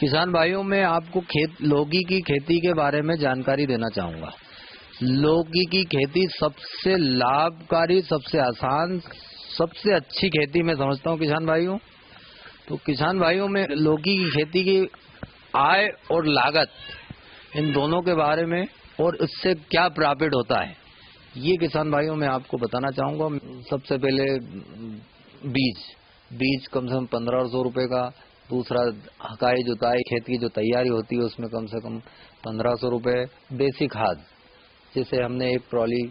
किसान भाइयों, मैं आपको लौकी की खेती के बारे में जानकारी देना चाहूंगा। लौकी की खेती सबसे लाभकारी, सबसे आसान, सबसे अच्छी खेती मैं समझता हूं किसान भाइयों। तो किसान भाइयों में लौकी की खेती की आय और लागत, इन दोनों के बारे में और उससे क्या प्रॉफिट होता है, ये किसान भाइयों मैं आपको बताना चाहूंगा। सबसे पहले बीज कम से कम 1500 रुपए का। दूसरा, हकाई जुताई, खेत की जो तैयारी होती है उसमें कम से कम 1500 रुपए। देसी खाद, जैसे हमने एक ट्रॉली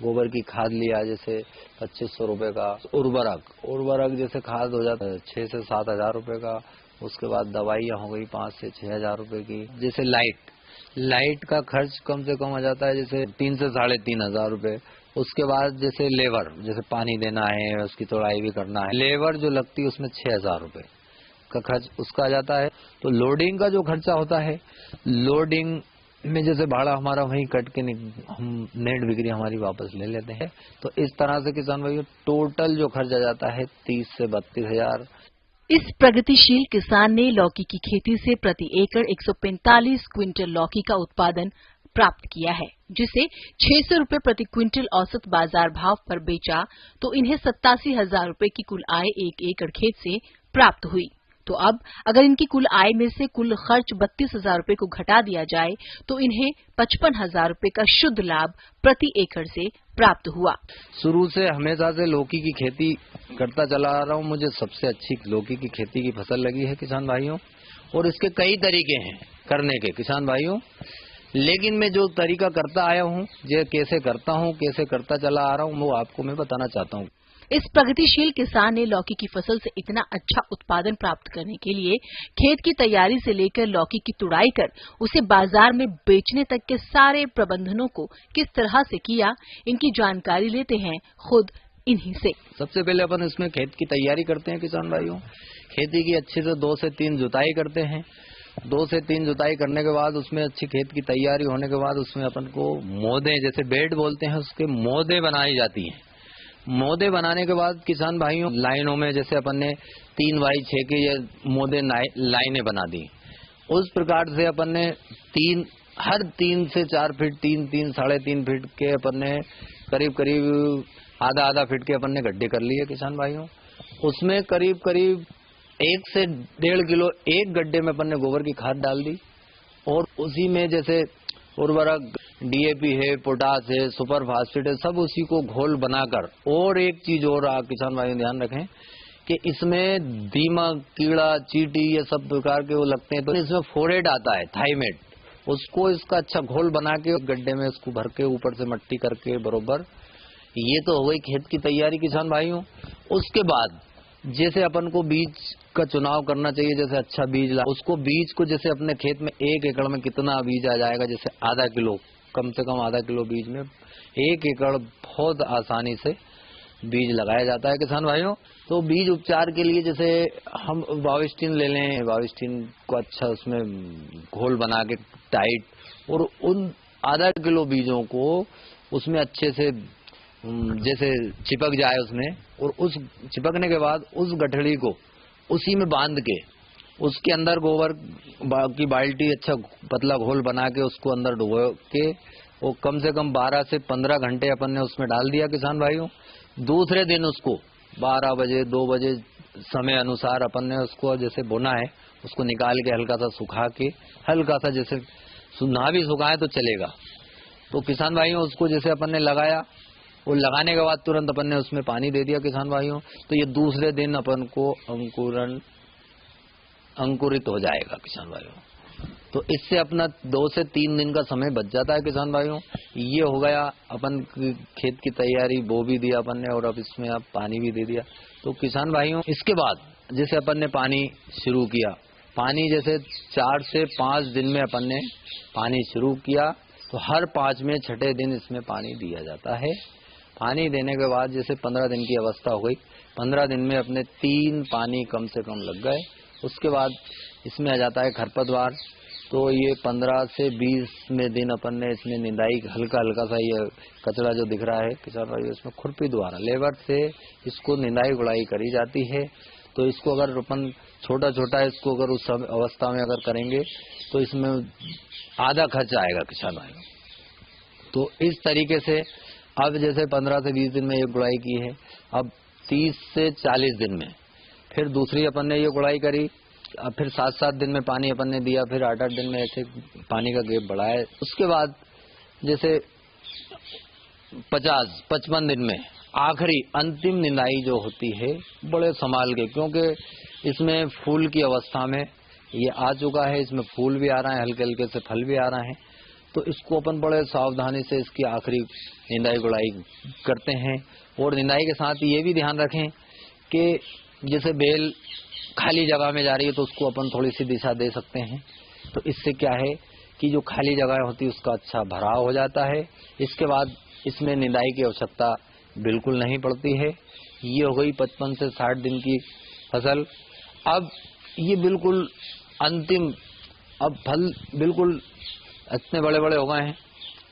गोबर की खाद लिया, जैसे 2500 रुपए का। उर्वरक जैसे खाद हो जाता है 6 से 7 हजार रुपए का। उसके बाद दवाइयाँ हो गई 5 से 6 हजार रुपए की। जैसे लाइट का खर्च कम से कम आ जाता है जैसे 3 से 3.5 हजार रुपए। उसके बाद जैसे लेबर, जैसे पानी देना है, उसकी तोड़ाई भी करना है, लेबर जो लगती है उसमें 6 हजार रुपए का खर्च उसका आ जाता है। तो लोडिंग का जो खर्चा होता है, लोडिंग में जैसे भाड़ा हमारा वहीं कट के हम नेट बिक्री हमारी वापस ले लेते हैं। तो इस तरह से किसान भाइयों टोटल जो खर्च आ जाता है 30 से 32 हजार। इस प्रगतिशील किसान ने लौकी की खेती से प्रति एकड़ 145 क्विंटल लौकी का उत्पादन प्राप्त किया है, जिसे 600 रुपए प्रति क्विंटल औसत बाजार भाव पर बेचा तो इन्हें 87,000 रुपए की कुल आय एक एकड़ खेत से प्राप्त हुई। तो अब अगर इनकी कुल आय में से कुल खर्च 32,000 रुपए को घटा दिया जाए तो इन्हें 55,000 रुपए का शुद्ध लाभ प्रति एकड़ से प्राप्त हुआ। शुरू से हमेशा से लौकी की खेती करता चला आ रहा हूँ। मुझे सबसे अच्छी लौकी की खेती की फसल लगी है किसान भाइयों। और इसके कई तरीके हैं करने के किसान भाइयों, लेकिन मैं जो तरीका करता आया हूँ, जो कैसे करता हूँ, कैसे करता चला आ रहा हूँ, वो आपको मैं बताना चाहता हूँ। इस प्रगतिशील किसान ने लौकी की फसल से इतना अच्छा उत्पादन प्राप्त करने के लिए खेत की तैयारी से लेकर लौकी की तुड़ाई कर उसे बाजार में बेचने तक के सारे प्रबंधनों को किस तरह से किया, इनकी जानकारी लेते हैं खुद इन्हीं से। सबसे पहले अपन इसमें खेत की तैयारी करते हैं किसान भाइयों। खेती की अच्छे से 2 से 3 जुताई करते हैं। 2 से 3 जुताई करने के बाद उसमें अच्छी खेत की तैयारी होने के बाद उसमें अपन को मोदे, जैसे बेड बोलते हैं, उसके मोदे बनाई जाती हैं। मोदे बनाने के बाद किसान भाइयों लाइनों में जैसे अपन ने 3x6 के ये मोदे लाइनें बना दी। उस प्रकार से अपन ने हर 3 से 4 फीट, 3 साढ़े 3 फीट के अपन ने करीब आधा फीट के अपन ने गड्ढे कर लिए किसान भाइयों। उसमें करीब 1 से 1.5 किलो एक गड्ढे में अपन ने गोबर की खाद डाल दी। और उसी में जैसे उर्वरक डीएपी है, पोटास है, सुपर फास्फेट है, सब उसी को घोल बनाकर। और एक चीज और किसान भाई ध्यान रखें कि इसमें दीमक, कीड़ा, चींटी, ये सब प्रकार के वो लगते हैं, तो इसमें फोरेट आता है, थाइमेट, उसको इसका अच्छा घोल बना के गड्ढे में इसको भर के ऊपर से मट्टी करके बरोबर। ये तो हो गई खेत की तैयारी किसान भाइयों। उसके बाद जैसे अपन को बीज का चुनाव करना चाहिए, जैसे अच्छा बीज उसको बीज को जैसे अपने खेत में 1 एकड़ में कितना बीज आ जाएगा, जैसे आधा किलो, कम से कम आधा किलो बीज में 1 एकड़ बहुत आसानी से बीज लगाया जाता है किसान भाइयों। तो बीज उपचार के लिए जैसे हम वाविस्टिन ले लें, वाविस्टिन को अच्छा उसमें घोल बना के टाइट, और उन आधा किलो बीजों को उसमें अच्छे से जैसे चिपक जाए उसमें, और उस चिपकने के बाद उस गठड़ी को उसी में बांध के उसके अंदर गोबर की बाल्टी अच्छा पतला घोल बना के उसको अंदर डुबो के वो कम से कम 12 से 15 घंटे अपन ने उसमें डाल दिया किसान भाइयों। दूसरे दिन उसको 12 बजे 2 बजे समय अनुसार अपन ने उसको जैसे बोना है, उसको निकाल के हल्का सा सुखा के, हल्का सा जैसे ना भी सुखाए तो चलेगा। तो किसान भाइयों उसको जैसे अपन ने लगाया, वो लगाने के बाद तुरंत अपन ने उसमें पानी दे दिया किसान भाइयों। तो ये दूसरे दिन अपन को अंकुरित हो जाएगा किसान भाइयों। तो इससे अपना 2 से 3 दिन का समय बच जाता है किसान भाइयों। ये हो गया अपन खेत की तैयारी, बो भी दिया अपन ने और अब इसमें अब पानी भी दे दिया। तो किसान भाइयों इसके बाद जैसे अपन ने पानी शुरू किया, पानी जैसे 4 से 5 दिन में अपन ने पानी शुरू किया, तो हर 5 में 6ठे दिन इसमें पानी दिया जाता है। पानी देने के बाद जैसे 15 दिन की अवस्था हो गई, 15 दिन में अपने 3 पानी कम से कम लग गए। उसके बाद इसमें आ जाता है खरपतवार। तो ये 15 से 20 में दिन अपन ने इसमें निंदाई, हल्का हल्का सा ये कचरा जो दिख रहा है किसान भाई, इसमें खुरपी द्वारा लेबर से इसको निंदाई गुड़ाई करी जाती है। तो इसको अगर अपन छोटा छोटा इसको अगर उस अवस्था में अगर करेंगे तो इसमें आधा खर्च आएगा किसान भाइयों। तो इस तरीके से अब जैसे 15 से 20 दिन में एक गुड़ाई की है, अब 30 से 40 दिन में फिर दूसरी अपन ने ये गुड़ाई करी, अब फिर 7-7 दिन में पानी अपन ने दिया, फिर 8-8 दिन में ऐसे पानी का गैप बढ़ाया। उसके बाद जैसे 50-55 दिन में आखिरी अंतिम निंदाई जो होती है बड़े संभाल के, क्योंकि इसमें फूल की अवस्था में ये आ चुका है, इसमें फूल भी आ रहा है, हल्के हल्के से फल भी आ रहा है, तो इसको अपन बड़े सावधानी से इसकी आखिरी निंदाई गुड़ाई करते हैं। और निंदाई के साथ ये भी ध्यान रखें कि जैसे बेल खाली जगह में जा रही है तो उसको अपन थोड़ी सी दिशा दे सकते हैं, तो इससे क्या है कि जो खाली जगह होती है उसका अच्छा भराव हो जाता है। इसके बाद इसमें निंदाई की आवश्यकता बिल्कुल नहीं पड़ती है। ये हो गई 55 से 60 दिन की फसल। अब ये बिल्कुल अंतिम, अब फल बिल्कुल इतने बड़े बड़े हो गए हैं।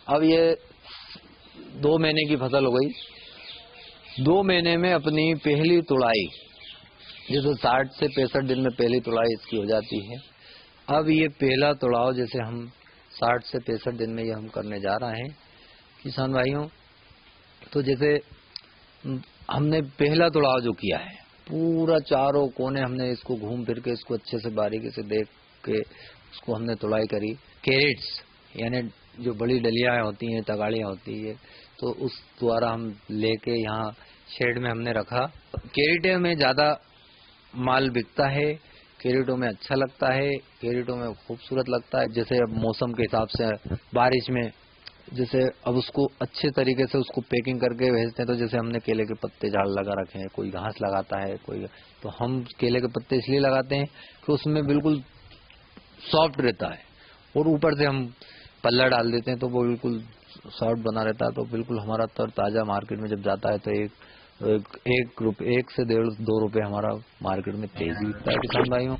अब ये 2 महीने की फसल हो गई। 2 महीने में अपनी पहली तुड़ाई, जैसे 60 से 65 दिन में पहली तुड़ाई इसकी हो जाती है। अब ये पहला तुड़ाव जैसे हम 60 से 65 दिन में ये हम करने जा रहे हैं किसान भाइयों। तो जैसे हमने पहला तुड़ाव जो किया है, पूरा चारों कोने हमने इसको घूम फिर के इसको अच्छे से बारीकी से देख के उसको हमने तुड़ाई करी। कैरेट्स यानी जो बड़ी डलियां होती हैं, तगाड़ियां होती है, तो उस द्वारा हम लेके यहाँ शेड में हमने रखा। कैरेटे में ज्यादा माल बिकता है, कैरेटों में अच्छा लगता है, कैरेटों में खूबसूरत लगता है। जैसे अब मौसम के हिसाब से बारिश में जैसे अब उसको अच्छे तरीके से उसको पैकिंग करके भेजते हैं, तो जैसे हमने केले के पत्ते झाड़ लगा रखे हैं, कोई घास लगाता है, कोई, तो हम केले के पत्ते इसलिए लगाते हैं कि उसमें बिल्कुल सॉफ्ट रहता है, और ऊपर से हम पल्ला डाल देते हैं तो वो बिल्कुल सॉफ्ट बना रहता है। तो बिल्कुल हमारा तर ताजा मार्केट में जब जाता है तो एक से 1.5-2 रुपए हमारा मार्केट में तेजी बिकता है किसान भाइयों।